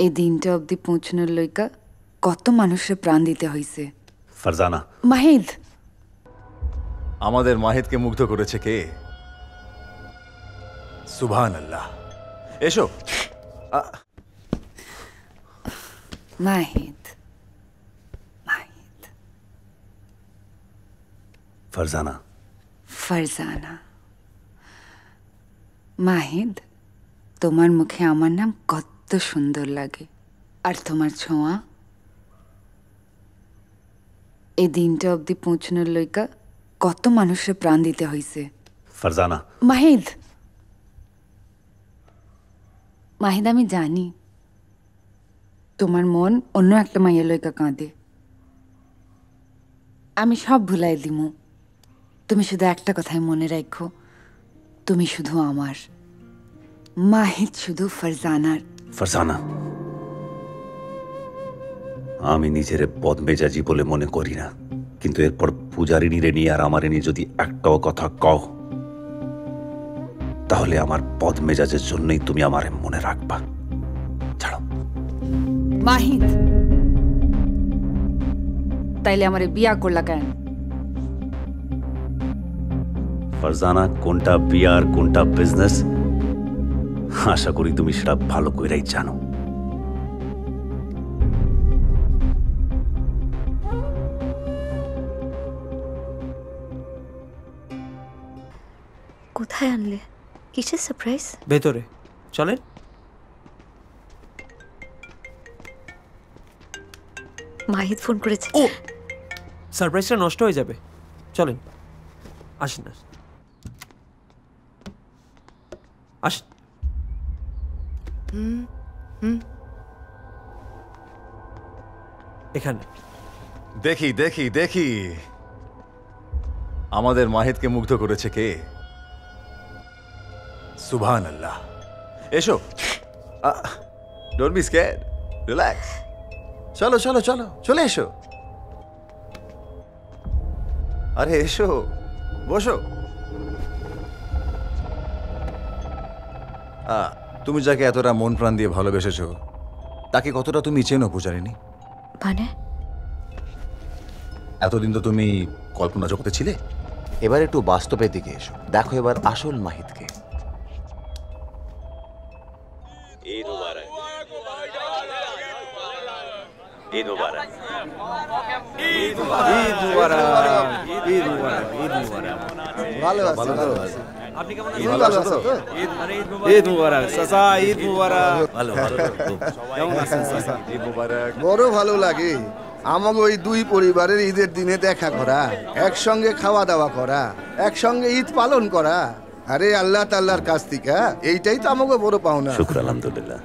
এই দিনটা অবধি পৌঁছানোর লইকা কত মানুষের প্রাণ দিতে হইছে। ফারজানা, মাহিদ, আমাদের মাহিদকে মুগ্ধ করেছে কে? সুবহানাল্লাহ। এসো। মাহিদ, মাহিদ, ফারজানা, ফারজানা। মাহিদ, তোমার মুখে আমার নাম কত সুন্দর লাগে, আর তোমার ছোঁয়া এই দিনটা অবধি পৌঁছানোর লইকা কত মানুষের প্রাণ দিতে হইছে। ফারজানা, মাহিদ, মাহিদ, আমি জানি তোমার মন অন্য একটা মাইয়া লইকা কাঁদে। আমি সব ভুলাই দিমু, তুমি শুধু একটা কথাই মনে রাখো, তুমি শুধু আমার। মাহিদ শুধু ফারজানার। ফারজানা, আমি নিজের বদমেজাজি বলে মনে করি না, কিন্তু এরপর পূজারিনীরে নিয়ে আর আমারে নিয়ে যদি একটাও কথা কও, তাহলে আমার বদমেজাজের জন্যই তুমি আমারে মনে রাখবা। ছাড়ো। মাহিদ, তাইলে আমারে বিয়া করলা কেন? ফারজানা, কোনটা বিয়ার কোনটা বিজনেস আশা করি তুমি সেটা ভালো কইরাই জানো। কোথায় আনলে? কিসের সারপ্রাইজ? ভেতরে চলেন। মাহিদ ফোন করেছে। ও, সারপ্রাইজটা নষ্ট হয়ে যাবে, চলেন। আসেন না, আসেন। এখানে দেখি দেখি দেখি আমাদের মাহিদকে মুগ্ধ করেছে কে? সুবহানাল্লাহ। এসো। Don't be scared, relax. চলো চলো চলো, চলে এসো। আরে এসো, বসো। তুমি যাকে এতটা মন প্রাণ দিয়ে ভালোবেসেছো, তাকে কতটা তুমি চেনো পূজারিনী? মানে এতদিন তো তুমি কল্পনা জগতে ছিলে, এবার একটু বাস্তবের দিকে এসো, দেখো এবার আসল মাহিদকে। ঈদ মুবারক, ঈদ মুবারক, ঈদ মুবারক, ঈদ মুবারক, ঈদ মুবারক। ভালো আছে, ভালো আছে। আপনি কেমন ঈদ ভালো আছো? ঈদ মুবারক চাচা, ঈদ মুবারক। ভালো ভালো। কেমন আছেন চাচা? ঈদ মুবারক। বড় ভালো লাগে আমাকে ওই দুই পরিবারের ঈদের দিনে দেখা করা, একসঙ্গে খাওয়া দাওয়া করা, একসঙ্গে ঈদ পালন করা। আরে আল্লাহ তাআলার কাছ থেকে এইটাই তো আমাকে বড় পাওনা। শুকর আলহামদুলিল্লাহ।